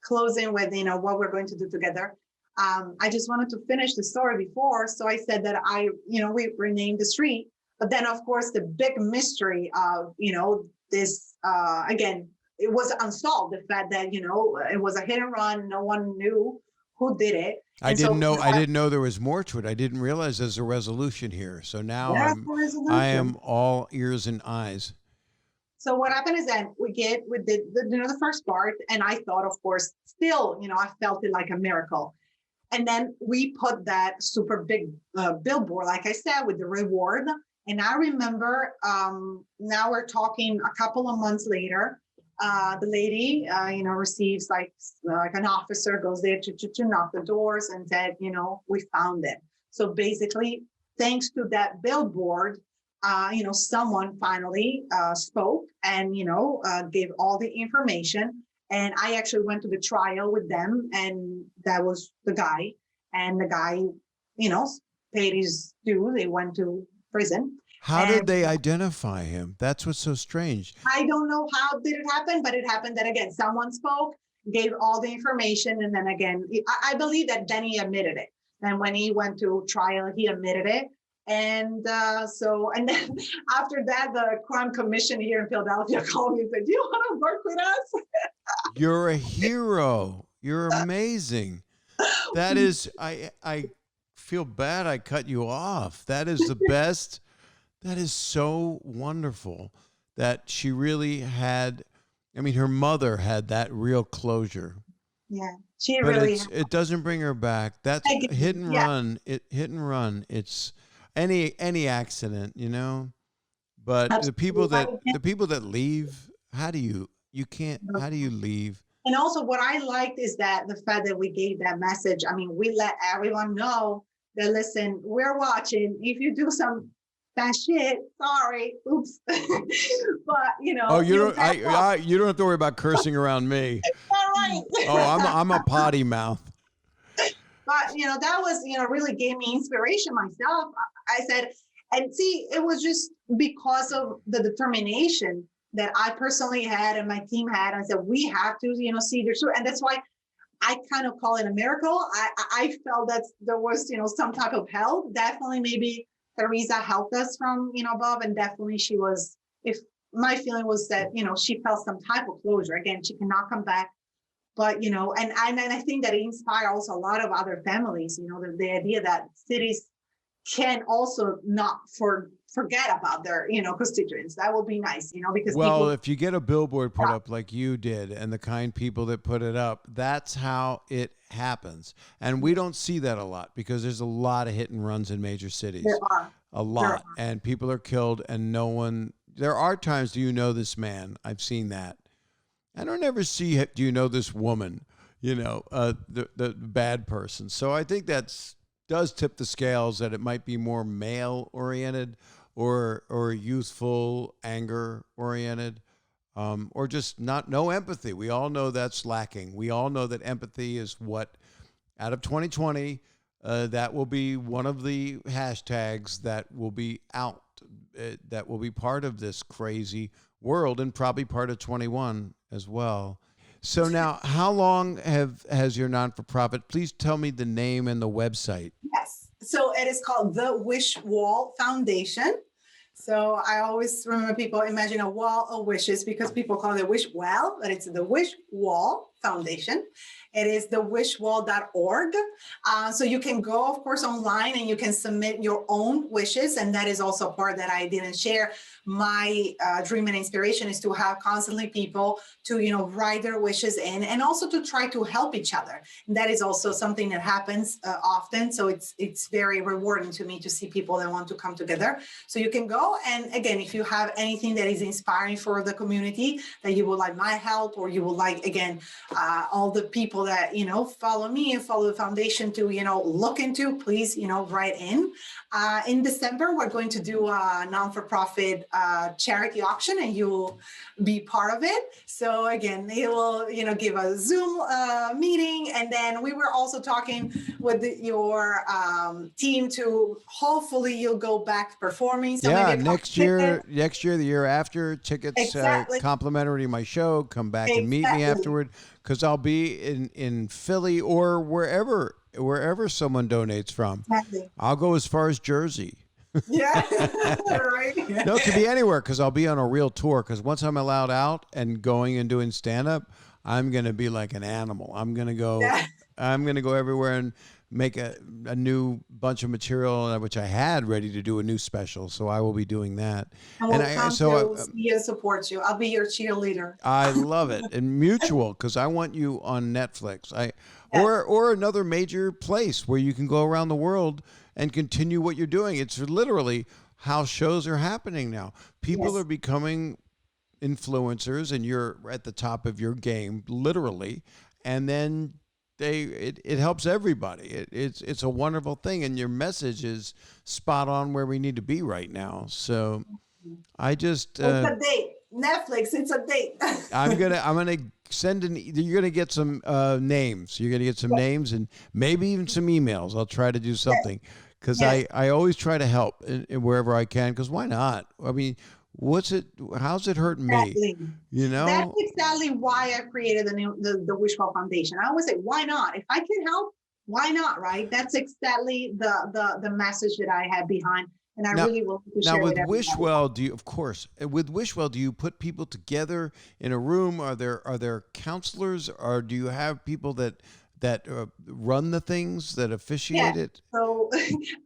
closing with what we're going to do together, I just wanted to finish the story before. So I said that we renamed the street, but then of course the big mystery of this again, it was unsolved. The fact that it was a hit and run, no one knew who did it. I didn't know there was more to it. I didn't realize there's a resolution here. So now I am all ears and eyes. So what happened is that we did the first part, and I thought, of course, still, I felt it like a miracle. And then we put that super big billboard, like I said, with the reward. And I remember, now we're talking a couple of months later, the lady, receives like an officer goes there to knock the doors and said, we found it. So basically, thanks to that billboard, someone finally spoke and, gave all the information. And I actually went to the trial with them, and that was the guy. And the guy, paid his due. They went to prison. How did they identify him? That's what's so strange. I don't know how did it happen, but it happened that, again, someone spoke. gave all the information. And then again, I believe that then he admitted it. And when he went to trial, he admitted it. And and then after that, the crime commission here in Philadelphia called me and said, "Do you want to work with us?" You're a hero. You're amazing. That is, I feel bad I cut you off. That is the best. That is so wonderful that she really had, I mean, her mother had that real closure. Yeah, she But really. it doesn't bring her back. That's hit and Yeah, run. Hit and run. It's any accident, you know. But absolutely. the people that leave, how do you can't how do you leave? And also, what I liked is that the fact that we gave that message. I mean, we let everyone know that, listen, we're watching. If you do some bad shit, sorry, oops. But Oh, you you don't you don't have to worry about cursing around me. all right. Oh, I'm a potty mouth. But that was really gave me inspiration myself. I said, and see, it was just because of the determination that I personally had and my team had. I said, we have to see this through, and that's why I kind of call it a miracle. I felt that there was some type of help. Definitely, maybe Teresa helped us from above, and definitely she was. If my feeling was that she felt some type of closure. Again, she cannot come back. But and I think that it inspired also a lot of other families. The idea that cities can also not forget about their constituents. That would be nice, because Well, people. if you get a billboard put up like you did and the kind people that put it up, that's how it happens. And we don't see that a lot because there's a lot of hit and runs in major cities. There are. A lot. And people are killed and no one. There are times, do you know this man? I've seen that. I don't ever see, do you know this woman? The bad person. So I think does tip the scales that it might be more male oriented or youthful anger oriented, or just no empathy. We all know that's lacking. We all know that empathy is what, out of 2020, that will be one of the hashtags that will be out, that will be part of this crazy world and probably part of 21 as well. So now, how long has your non-for-profit? Please tell me the name and the website. Yes. So it is called the Wish Wall Foundation. So I always remember people imagine a wall of wishes because people call it Wish Well, but it's the Wish Wall Foundation. It is thewishwall.org. So you can go, of course, online and you can submit your own wishes. And that is also a part that I didn't share. My dream and inspiration is to have constantly people to, write their wishes in and also to try to help each other. And that is also something that happens often. So it's very rewarding to me to see people that want to come together. So you can go. And again, if you have anything that is inspiring for the community that you would like my help, or you would like, again, all the people that, follow me and follow the foundation to, look into, please, write in. In December, we're going to do a non-for-profit charity auction and you will be part of it. So again, they will, give a Zoom meeting. And then we were also talking with your team to hopefully you'll go back performing. So Yeah, maybe next year, the year after, tickets exactly. Complimentary to my show. Come back and meet me afterward because I'll be in Philly or wherever someone donates from. Exactly. I'll go as far as Jersey. Yeah, right. No, it could be anywhere because I'll be on a real tour. Because once I'm allowed out and going and doing stand up, I'm gonna be like an animal. I'm gonna go. Yeah. I'm gonna go everywhere and make a new bunch of material, which I had ready to do a new special. So I will be doing that. And we'll come to see you and support you. I'll be your cheerleader. I love it, and mutual because I want you on Netflix. Or another major place where you can go around the world and continue what you're doing. It's literally how shows are happening now. People are becoming influencers and you're at the top of your game, literally. And then it helps everybody. It's a wonderful thing. And your message is spot on where we need to be right now. So I just, it's a date. Netflix, it's a date. I'm gonna send you're gonna get some names. You're gonna get some names and maybe even some emails. I'll try to do something because I always try to help in wherever I can. Because why not? I mean, What's it? How's it hurting me? Exactly. You That's know? exactly why I created the Wishful Foundation. I always say, why not? If I can help, why not? Right? That's exactly the message that I had behind, and I Now, really will to now share with with everybody. Wishwell, do you, of course, with Wishwell, do you put people together in a room? Are there counselors, or do you have people that run the things that Yeah. officiate it? So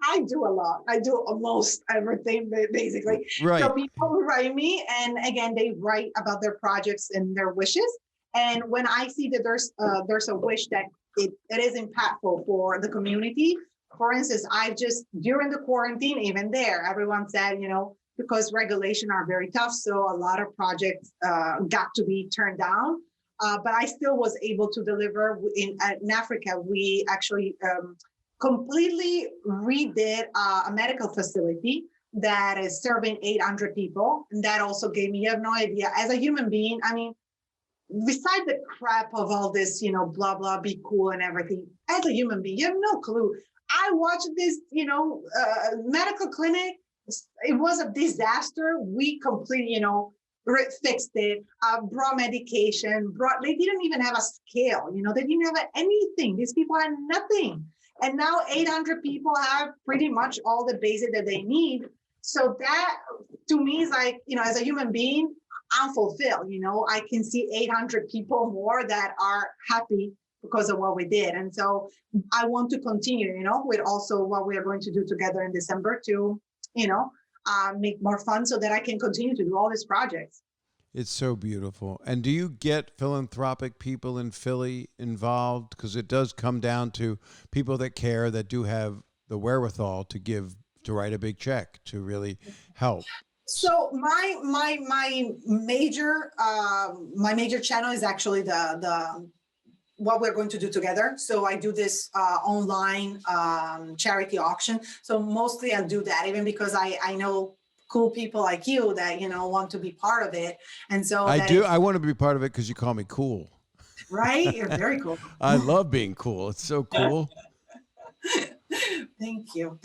I do a lot. I do almost everything basically. So Right. people write me, and again, they write about their projects and their wishes. And when I see that there's a wish that it is impactful for the community. For instance, I just during the quarantine, even there, everyone said, because regulation are very tough, so a lot of projects got to be turned down. But I still was able to deliver in Africa. We actually completely redid a medical facility that is serving 800 people. And that also gave me, you have no idea, as a human being, I mean, beside the crap of all this, blah, blah, be cool and everything, as a human being, you have no clue. I watched this, medical clinic. It was a disaster. We completely, fixed it, brought medication, they didn't even have a scale, they didn't have anything. These people had nothing. And now 800 people have pretty much all the basic that they need. So that to me is like, as a human being, I'm fulfilled. I can see 800 people more that are happy because of what we did. And so I want to continue, with also what we are going to do together in December to, make more fun so that I can continue to do all these projects. It's so beautiful. And do you get philanthropic people in Philly involved? Because it does come down to people that care, that do have the wherewithal to write a big check to really help. So my major channel is actually the what we're going to do together. So I do this online charity auction. So mostly I'll do that, even because I know cool people like you that want to be part of it. And so I want to be part of it because you call me cool. Right? You're very cool. I love being cool. It's so cool. Thank you.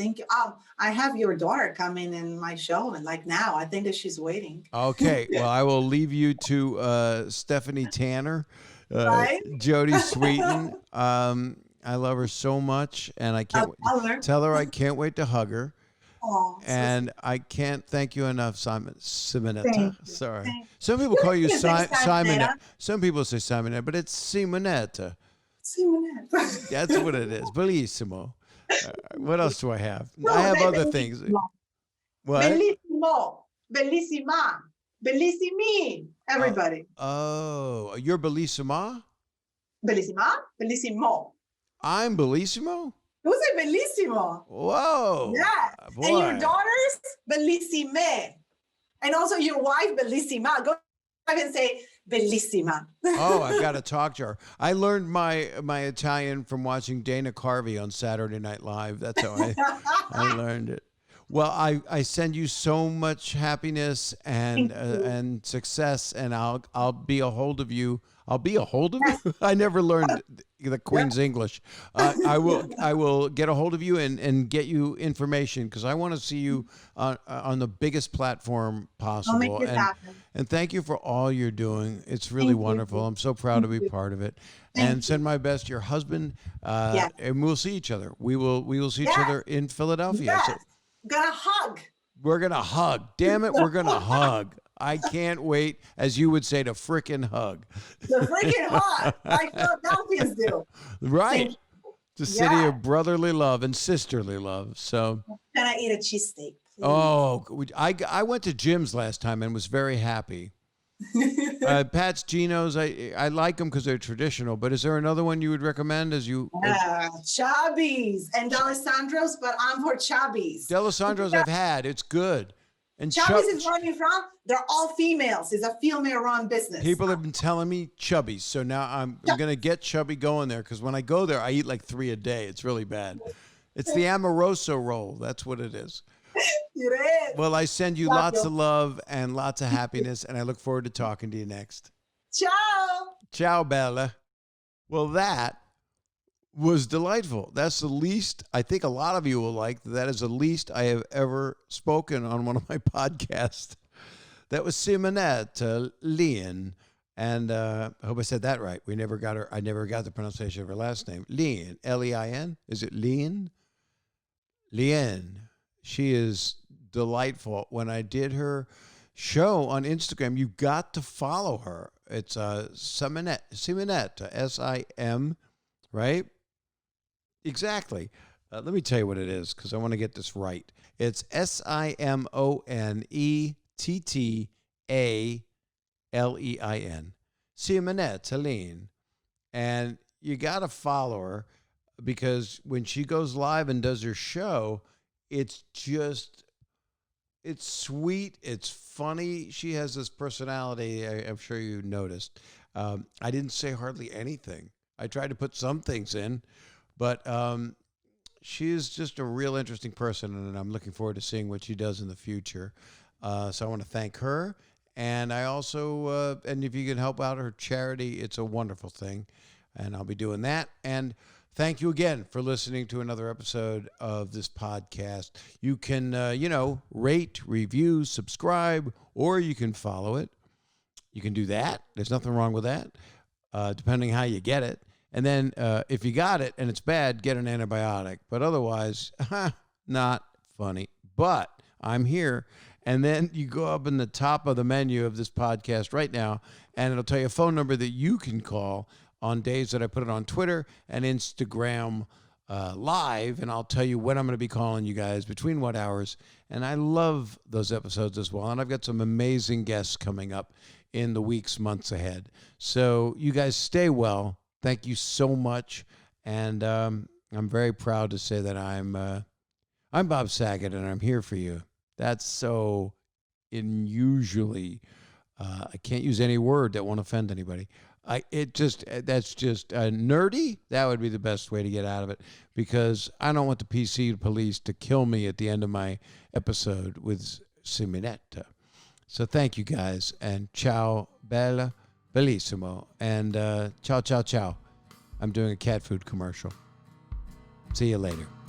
I have your daughter coming in my show, and like now, I think that she's waiting. Okay. Well, I will leave you to Stephanie Tanner, Right? Jody Sweeten. I love her so much, and I can't tell her I can't wait to hug her. Oh, and I can't thank you enough, Simonetta. Thank you. Sorry. Some people call you Simonetta. Some people say Simonetta, but it's Simonetta. Simonetta. That's what it is. Bellissimo. What else do I have? No, I have other things. What? Bellissimo. Bellissima. Bellissimi. Everybody. Oh, you're Bellissima? Bellissima? Bellissimo. I'm Bellissimo? Who's a bellissimo? Whoa. Yeah. Boy. And your daughters, bellissime. And also your wife, bellissima. Go ahead and say bellissima. Oh, I've got to talk to her. I learned my Italian from watching Dana Carvey on Saturday Night Live. That's how I learned it. Well, I send you so much happiness and success, and I'll be a hold of you. I'll be a hold of you. I never learned the Queen's English. I will get a hold of you and get you information, because I want to see you on the biggest platform possible. I'll make it happen. And thank you for all you're doing. It's really wonderful. I'm so proud to be part of it. And send my best to your husband. And we'll see each other. We will see each other in Philadelphia. Yes. So Gonna hug. we're gonna hug. Damn it, we're gonna hug. I can't wait, as you would say, to frickin' hug. The freaking hug, like Philadelphians do. Right. It's a city of brotherly love and sisterly love. So. Can I eat a cheesesteak, please? Oh, I went to Jim's last time and was very happy. Pat's, Geno's, I like them because they're traditional. But is there another one you would recommend? Chubby's and D'Alessandro's, but I'm for Chubby's. D'Alessandro's I've had. It's good. And Chubby's is where I'm from. They're all females. It's a female-run business. People have been telling me Chubby's, so now I'm going to get Chubby going there, because when I go there, I eat like 3 a day. It's really bad. It's the Amoroso roll. That's what it is. It is. Well, I send you lots of love and lots of happiness, and I look forward to talking to you next. Ciao. Ciao, Bella. Well, that was delightful. That's the least, I think a lot of you will like, that is the least I have ever spoken on one of my podcasts. That was Simonetta Lein. And I hope I said that right. I never got the pronunciation of her last name. Lein, Lein. Is it Lein? Lein. She is delightful. When I did her show on Instagram, you got to follow her. It's Simonetta, S-I-M, right? Exactly. Let me tell you what it is, because I want to get this right. It's Simonetta Lein. Simonetta Lein. And you got to follow her, because when she goes live and does her show, it's sweet. It's funny. She has this personality. I'm sure you noticed. I didn't say hardly anything. I tried to put some things in, but she is just a real interesting person, and I'm looking forward to seeing what she does in the future. So I want to thank her. And I also, and if you can help out her charity, it's a wonderful thing. And I'll be doing that. And thank you again for listening to another episode of this podcast. You can, rate, review, subscribe, or you can follow it. You can do that. There's nothing wrong with that, depending how you get it. And then if you got it and it's bad, get an antibiotic. But otherwise, not funny. But I'm here. And then you go up in the top of the menu of this podcast right now, and it'll tell you a phone number that you can call on days that I put it on Twitter and Instagram live, and I'll tell you when I'm going to be calling you guys, between what hours. And I love those episodes as well. And I've got some amazing guests coming up in the weeks, months ahead. So you guys stay well. Thank you so much. And I'm very proud to say that I'm Bob Saget, and I'm here for you. That's so unusually, I can't use any word that won't offend anybody. That's just nerdy. That would be the best way to get out of it, because I don't want the PC police to kill me at the end of my episode with Simonetta. So thank you guys, and ciao, bella, bellissimo, and ciao, ciao, ciao. I'm doing a cat food commercial. See you later.